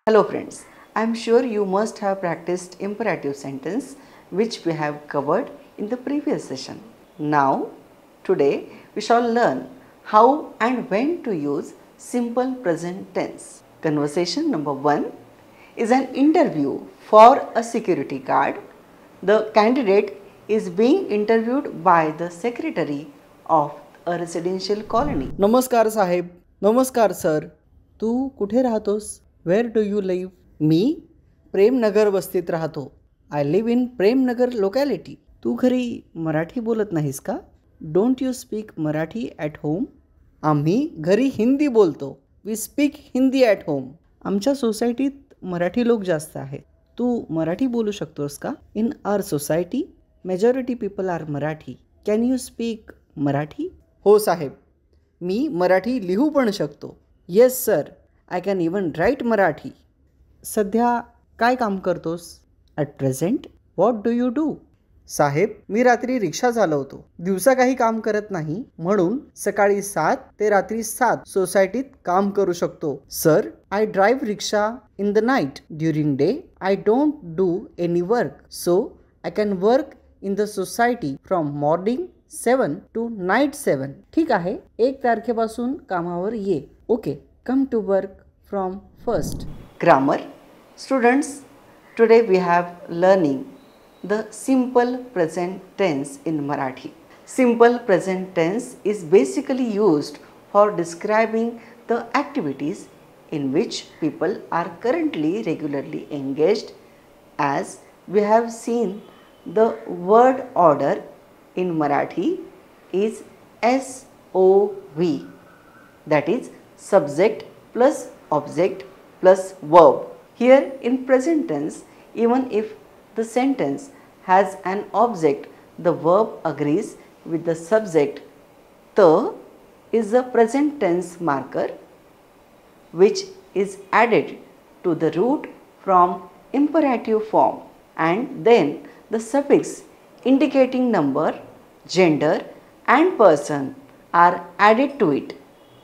Hello friends, I am sure you must have practiced imperative sentence which we have covered in the previous session. Now, today we shall learn how and when to use simple present tense. Conversation number 1 is an interview for a security guard. The candidate is being interviewed by the secretary of a residential colony. नमस्कार साहेब. नमस्कार sir. तू कुठे राहतोस? Where do you live? मी प्रेमनगर वस्तीत राहतो. I live in Premnagar locality. तू घरी मराठी बोलत नाहीस का? Don't you speak Marathi at home? आम्ही घरी हिंदी बोलतो. We speak Hindi at home. आमच्या सोसायटीत मराठी लोक जास्त आहेत. तू मराठी बोलू शकतोस का? In our society majority people are Marathi. Can you speak Marathi? हो साहेब, मी मराठी लिहू पण शकतो. Yes sir, I can even write Marathi. सध्या काय काम करतोस? At present what do you do? साहेब, मी रात्री रिक्षा चालवतो. दिवसा काही काम करत नाही, म्हणून सकाळी 7 ते रात्री 7 सोसायटीत काम करू शकतो. Sir, I drive rickshaw in the night. During day I don't do any work, so I can work in the society from morning 7 to night 7. ठीक आहे, 1 तारखेपासून कामावर ये. Okay, come to work from 1st. Grammar. Students, today we have learning the simple present tense in Marathi. Simple present tense is basically used for describing the activities in which people are currently regularly engaged. As we have seen, the word order in Marathi is SOV, that is subject plus object plus verb. Here in present tense, even if the sentence has an object, the verb agrees with the subject. The is the present tense marker which is added to the root from imperative form, and then the suffix indicating number, gender and person are added to it.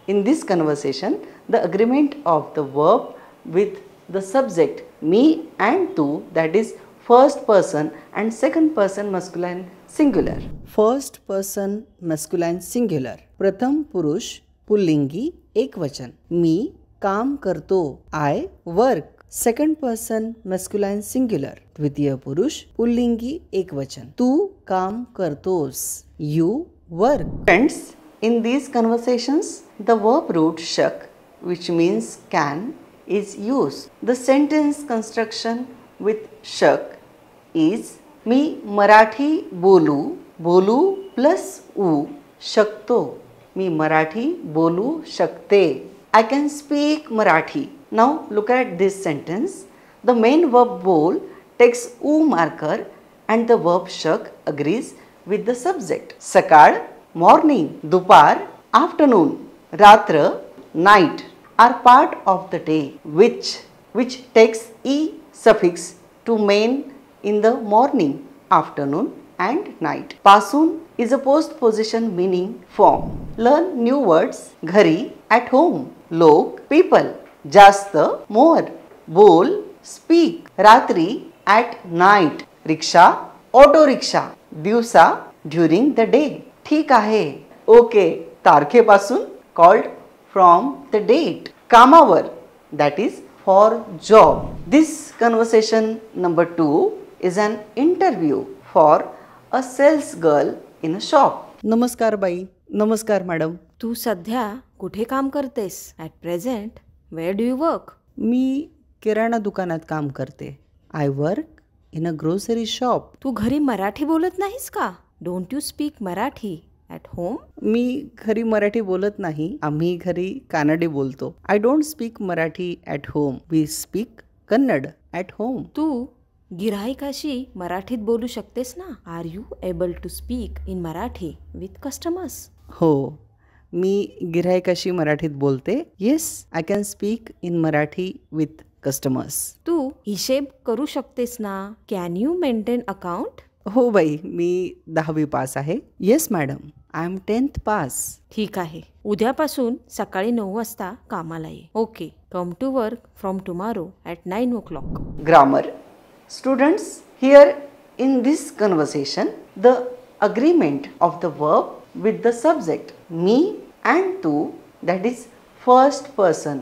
In this conversation, the agreement of the verb with the subject me and tu, that is first person and second person masculine singular. First person masculine singular. प्रथम पुरुष पुल्लिंगी एकवचन. मी काम करतो. I work. Second person masculine singular. द्वितीय पुरुष पुल्लिंगी एकवचन. तू काम करतोस. You work. Friends, in these conversations, the verb root shak, which means can, is used. The sentence construction with shak is मी मराठी बोलू plus ऊ शकतो. मी मराठी बोलू शकते. I can speak Marathi. Now look at this sentence. The main verb बोल takes ऊ marker and the verb shak agrees with the subject. सकाळ, morning, दुपार, afternoon, रात्र, night are part of the day which takes e suffix to main in the morning, afternoon and night. पासून is a postposition meaning form. Learn new words. घरी, at home, लोक, people, जास्त, more, बोल, speak, रात्री, at night, rickshaw, auto rickshaw, दिवसा, during the day. ठीक आहे. Okay, तारखेपासून called from the date. कामावर, that is for job. This conversation number 2 is an interview for a sales girl in a shop. नमस्कार बाई. नमस्कार madam. तू सध्या कुठे काम करतेस? At present where do you work? मी किराणा दुकानात काम करते. I work in a grocery shop. तू घरी मराठी बोलत नाहीस का? Don't you speak Marathi at home? मी घरी मराठी बोलत नाही. आम्ही घरी कानडी बोलतो. I don't speak Marathi at home. We speak Kannada at home. तू गिराहिकाशी मराठीत बोलू शकतेस ना? Are you able to speak in Marathi with customers? हो, मी गिराहिकाशी मराठीत बोलते. Yes, I can speak in Marathi with customers. तू हिशेब करू शकतेस ना? Can you maintain account? हो बाई, मी 10वी पास आहे. Yes madam, I am 10th pass. ठीक आहे. उद्यापासून सकाळी 9 वाजता कामाला ये. Okay. Come to work from tomorrow at 9 o'clock. Grammar. Students, here in this conversation, the agreement of the verb with the subject me and tu, that is first person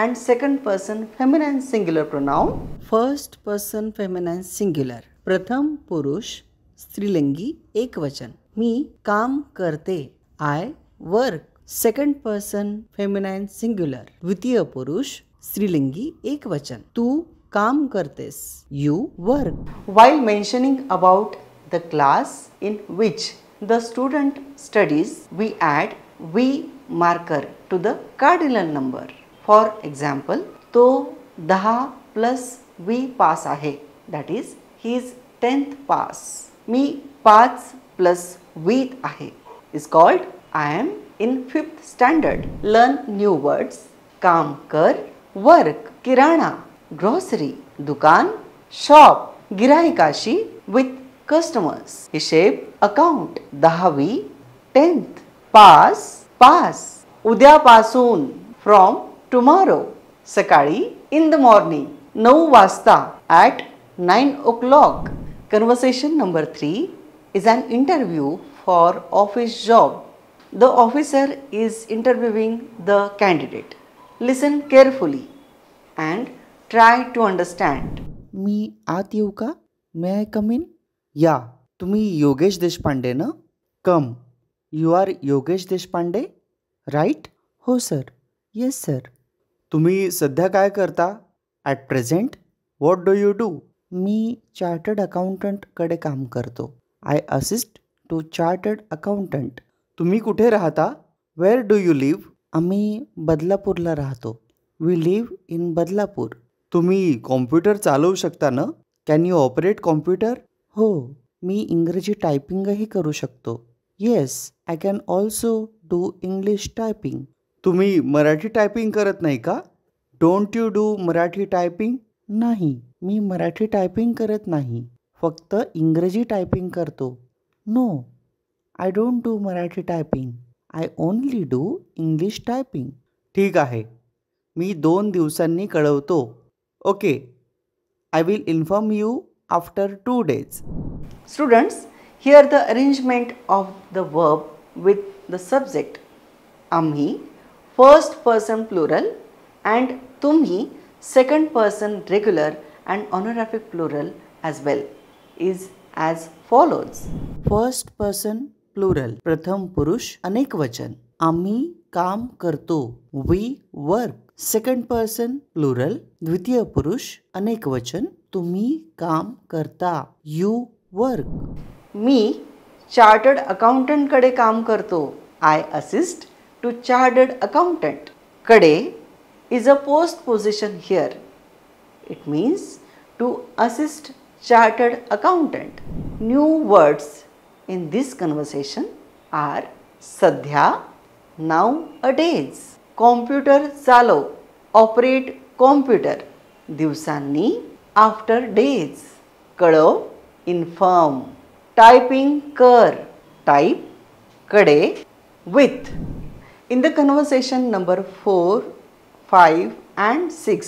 and second person feminine singular pronoun. First person feminine singular. प्रथम पुरुष स्त्रीलिंगी एकवचन. मी काम करते. I work. Second person feminine singular. द्वितीय पुरुष स्त्रीलिंगी एकवचन. तू काम करतेस. You work. While mentioning about the class in which the student studies, we add V marker to the cardinal number. For example, तो 10 plus V पास आहे. That is, he is 10th pass. Me 5 plus V आहे. Is called I am in 5th standard. Learn new words. काम कर. Work. किराणा. Grocery. दुकान. Shop. गिराईकाशी with customers. हिशेब. Account. 10वी. 10th. Pass. उद्यापासून. From tomorrow. सकाळी. In the morning. 9 वाजता. At 9 o'clock. Conversation number 3 is an interview for office job. The officer is interviewing the candidate. Listen carefully and try to understand. मी आत येऊ का? May I come in? या. तुम्ही योगेश देशपांडे ना? Come. You are Yogesh Deshpande right? हो sir. Yes sir. तुम्ही सध्या काय करता? At present. What do you do? मी चार्टर्ड अकाउंटंटकडे काम करतो. I assist to chartered accountant. तुम्ही कुठे राहता? Where do you live? आम्ही बदलापूरला राहतो. We live in Badlapur. तुम्ही कॉम्प्युटर चालवू शकता ना? Can you operate computer? हो. मी इंग्रजी टायपिंगही करू शकतो. Yes, I can also do English typing. तुम्ही मराठी टायपिंग करत नाही का? Don't you do Marathi typing? नाही, मी मराठी टायपिंग करत नाही. फक्त इंग्रजी टायपिंग करतो. No, I don't do Marathi typing. I only do English typing. ठीक आहे, मी 2 दिवसांनी कळवतो. Okay, I will inform you after 2 days. Students, here the arrangement of the verb with the subject आम्ही first person plural and तुम्ही second person regular and honorific plural as well is as follows. First person plural. प्रथम पुरुष अनेक वचन. आम्ही काम करतो. We work. Second person plural. द्वितीय पुरुष अनेक वचन. तुम्ही काम करता. You work. मी चार्टर्ड अकाउंटंट कडे काम करतो. I assist to chartered accountant. कडे is a post position here. It means to assist chartered accountant. New words in this conversation are sadhya, nowadays, computer चालव, operate computer, दिवसांनी, after days, कळव, inform, typing कर, type, कडे, with. In the conversation number 4, 5 and 6,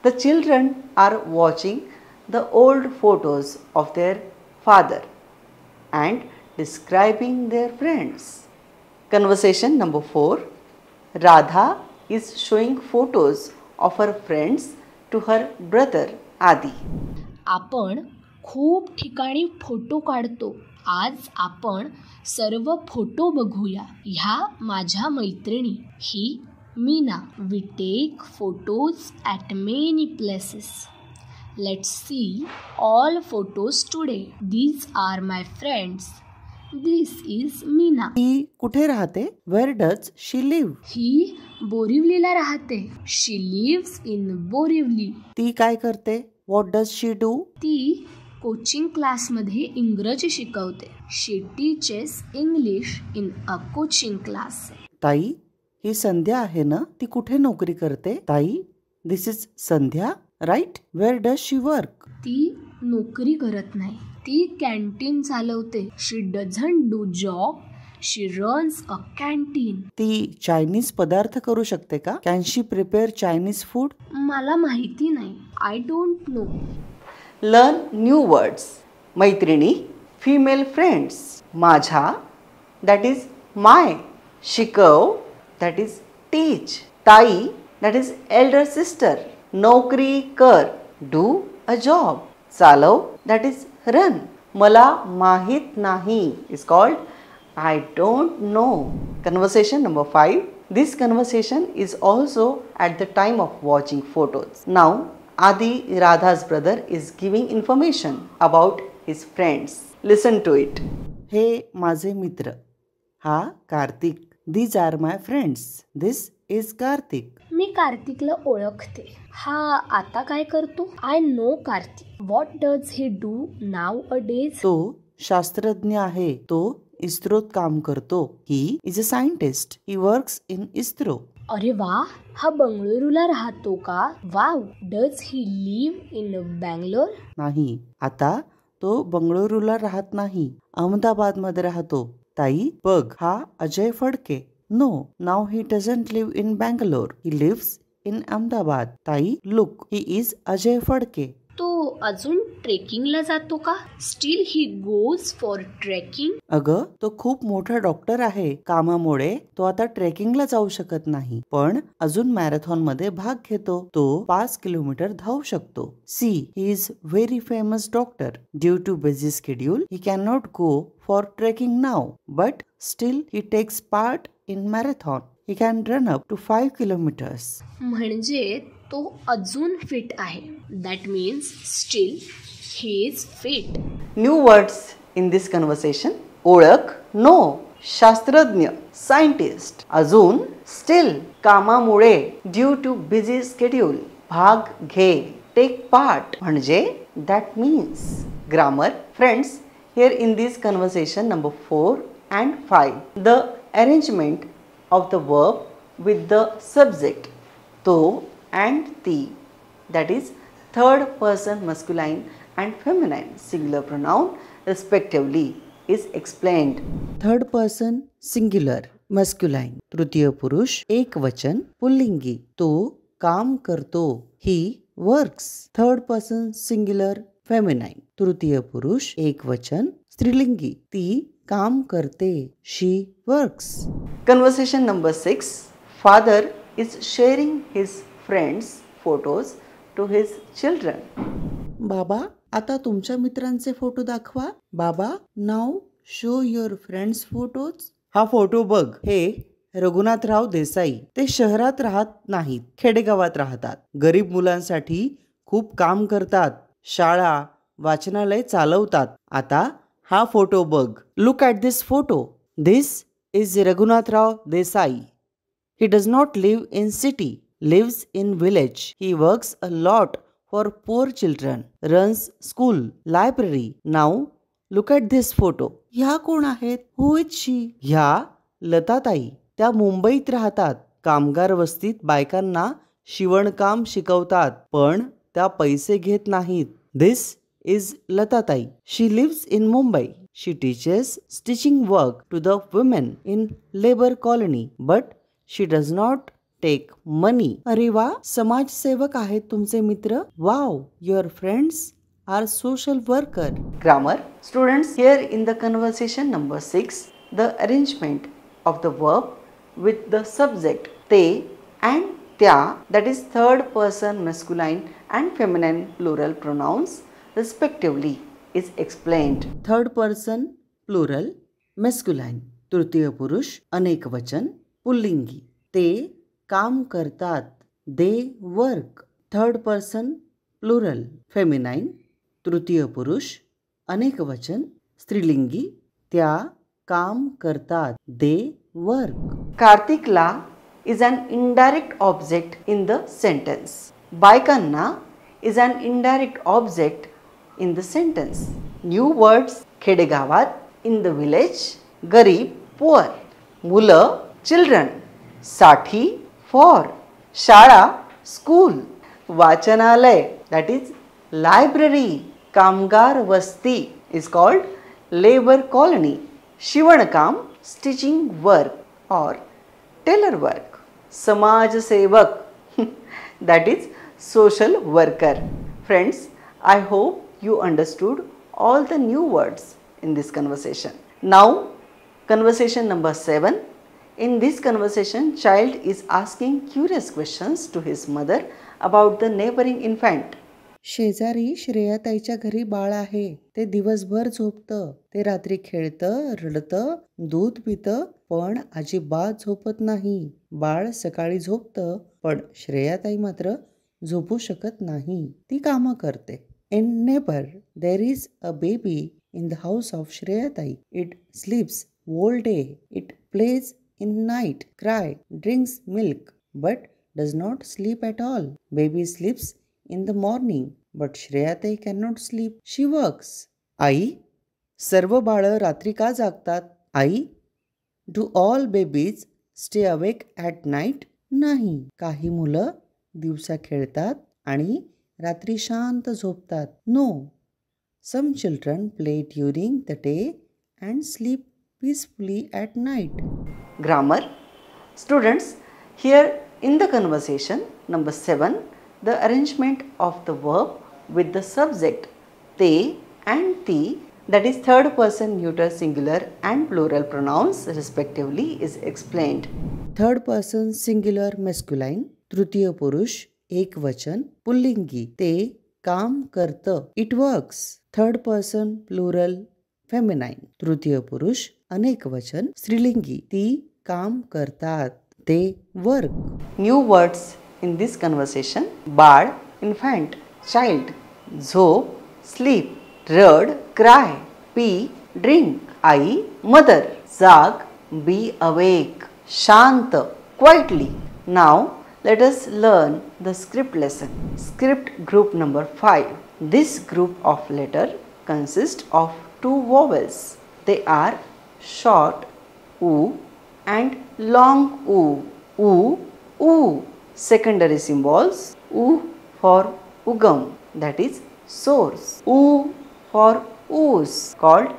the children are watching the old photos of their father and describing their friends. Conversation number 4, Radha is showing photos of her friends to her brother Adi. आपण खूप ठिकाणी photo काढतो. आज आपण सर्व photo बघूया. ह्या माझ्या मैत्रिणी. ही Meena. We take photos at many places. Let's see all photos today. These are my friends. This is Meena. ती कुठे राहते? Where does she live? ही बोरिवलीला राहते. She lives in Borivali. ती काय करते? What does she do? ती कोचिंग क्लासमध्ये इंग्रजी शिकवते. She teaches English in a coaching class. ताई, ही संध्या आहे ना? ती कुठे नोकरी करते? ताई, this is Sandhya right? Where does she work? ती नोकरी करत नाही. ती कॅन्टीन चालवते. She doesn't do job. She runs a canteen. ती चायनीज पदार्थ करू शकते का? Can she prepare Chinese food? मला माहिती नाही. I don't know. Learn new words. मैत्रिणी, फिमेल फ्रेंड्स. माझा, दॅट इज माय. शिकव, दॅट इज टीच. ताई, दॅट इज एल्डर सिस्टर. नोकरी कर, डू अ जॉब. चालव, दॅट इज रन. मला माहित नाही is called I don't know. Conversation number 5. This conversation is also at the time of watching photos. Now, Adi, Radha's brother, is giving information about his friends. Listen to it. हे माझे मित्र. हा Kartik. These are my friends. This is Kartik. मी कार्तिकला ओळखते. हा आता काय करतो? I know Kartik. What does he do now a days? तो शास्त्रज्ञ आहे. तो इस्रोत काम करतो. He is a scientist. He works in ISRO. अरे वा, हा बंगळुरूला राहतो का? Wow. Does he leave in Bangalore? नाही, आता तो बंगळुरूला राहत नाही, अहमदाबाद मध्ये राहतो. ताई, बघ, हा अजय फडके. नो, नाव he doesn't live in Bangalore. He lives in Ahmedabad. ताई, look, he is Ajay Phadke. तो अजून ट्रेकिंगला जातो का? Still he goes for trekking? अगं, तो खूप मोठा डॉक्टर आहे. कामामुळे तो आता ट्रेकिंगला जाऊ शकत नाही, पण अजून मॅरेथॉन मध्ये भाग घेतो. तो 5 किलोमीटर धावू शकतो. See, he is very famous doctor. Due to busy schedule he can not go for trekking now, but still he takes part in marathon. He can run up to 5 kilometres. म्हणजे तो अजून fit आहे. That means still he is fit. New words in this conversation. ओळख, know. शास्त्रज्ञ, scientist. अजून, still, कामामुळे. Due to busy schedule, भाग घे. टेक पार्ट म्हणजे that means. Grammar. Friends, here in this conversation number 4 and 5, the arrangement of the verb with the subject to and the, that is third person masculine and feminine singular pronoun respectively, is explained. Third person singular masculine, तृतीय पुरुष एक वचन पुल्लिंगी. तो काम करतो. He works. Third person singular feminine, तृतीय पुरुष एक वचन स्त्रीलिंगी. ती काम करते. She works. Conversation number 6. Father is sharing his friends' photos to his children. बाबा, आता तुमच्या मित्रांचे फोटो दाखवा. बाबा, नाव शो युअर फ्रेंड्स फोटोज. हा फोटो बघ. हे रघुनाथराव देसाई. ते शहरात राहत नाहीत, खेडेगावात राहतात. गरीब मुलांसाठी खूप काम करतात. शाळा, वाचनालय चालवतात. आता हा फोटो बघ. Look at this photo. This is Raghunathrao Desai. He does not live in city, lives in village. He works a lot for poor children, runs school, library. Now, look at this photo. ह्या कोण आहेत? Who is she? ह्या लताताई. त्या मुंबईत राहतात. कामगार वस्तीत बायकांना शिवणकाम शिकवतात, पण त्या पैसे घेत नाहीत. This is Latatai. She lives in Mumbai. She teaches stitching work to the women in labor colony, but she does not take money. अरे वा, समाजसेवक आहेत तुमचे मित्र. Wow, your friends are social worker. Grammar. Students, here in the conversation number 6, the arrangement of the verb with the subject te and tya, that is third person masculine and feminine plural pronouns respectively, is explained. Third person plural masculine, तृतीय पुरुष अनेक वचन पुल्लिंगी. ते काम करतात. They work. Third person plural feminine, तृतीय पुरुष अनेक वचन स्त्रीलिंगी. त्या काम करतात. They work. कार्तिकला is an indirect object in the sentence. बायकांना is an indirect object in the sentence. New words. खेडेगावात, in the village. गरीब, poor. मुलं, children. साठी, for. शाळा, school. वाचनालय, that is library. कामगार वस्ती is called labor colony. शिवणकाम स्टिचिंग वर्क और टेलर वर्क. समाजसेवक that is social worker. Friends, I hope you understood all the new words in this conversation. Now, conversation number 7. In this conversation, child is asking curious questions to his mother about the neighboring infant. शेजारी श्रेयाताईच्या घरी बाळ आहे. ते दिवसभर झोपतं, ते रात्री खेळतं, रडतं, दूध पितं, पण अजिबात झोपत नाही. बाळ सकाळी झोपतं, पण श्रेयाताई मात्र झोपू शकत नाही. ती कामं करते. In neighbour there is a baby in the house of Shreyatai. It sleeps whole day. It plays in night, cry, drinks milk, but does not sleep at all. Baby sleeps in the morning, but Shreyatai cannot sleep. She works. आई, सर्व बाळं रात्री का जागतात? आई, do all babies stay awake at night? नाही. काही मुलं दिवसा खेळतात आणि रात्री शांत झोपतात. No. Some children play during the day and sleep peacefully at night. Grammar. Students, here in the conversation number 7, the arrangement of the verb with the subject they and thee, that is third person neuter singular and plural pronouns respectively, is explained. Third person singular masculine, तृतीय पुरुष एक वचन पुल्लिंगी, ते काम करतं. It works. Third person plural feminine, तृतीय पुरुष अनेक वचन स्त्रीलिंगी, ती काम करतात. ते work. New words in this conversation: Bal, infant, child, झोप, sleep, रड, cry, pee, drink, आई, mother, जाग, be awake, शांत, quietly. Now let us learn the script lesson. Script group number 5. This group of letter consists of 2 vowels. They are short u and long u. U, u. Secondary symbols: U for ugam, that is source. U for oos, called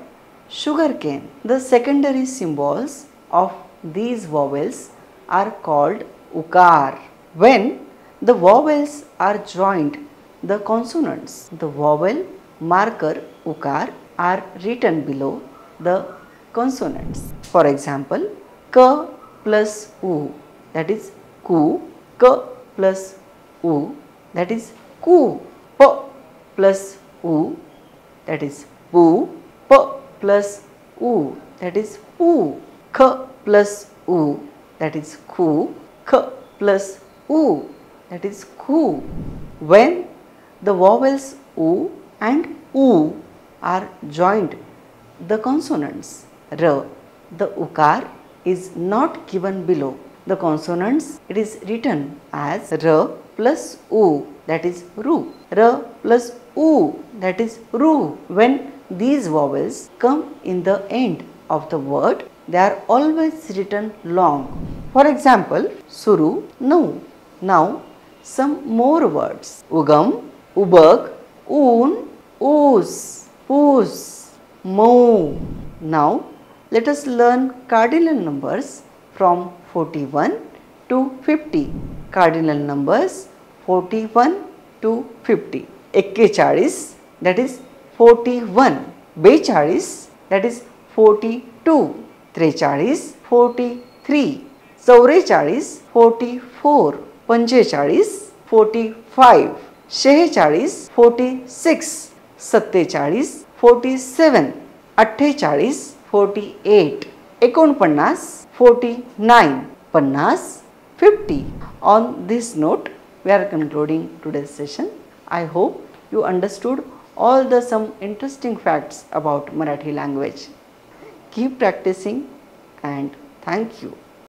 sugarcane. The secondary symbols of these vowels are called ukar. When the vowels are joined, the consonants, the vowel marker ukar, are written below the consonants. For example, k plus u, that is ku. K plus u, that is ku. P plus u, that is pu. P plus u, that is pu. K plus u, that is ku. K plus u, that is ku. When the vowels u and u are joined, the consonants r, the ukar is not given below the consonants. It is written as r plus u, that is ru. R plus u, that is ru. When these vowels come in the end of the word, they are always written long. For example, suru, nu. Now some more words: ugam, ubag, un, oos, poos, mo. Now let us learn cardinal numbers from 41 to 50. Cardinal numbers 41 to 50. 41, that is 41. 42, that is 42. 43, 43. 44, 44. 45, 45. 46, 46. 47, 47. 48, 48. 49, 49. 50. On this note, we are concluding today's session. I hope you understood all the some interesting facts about Marathi language. Keep practicing and thank you.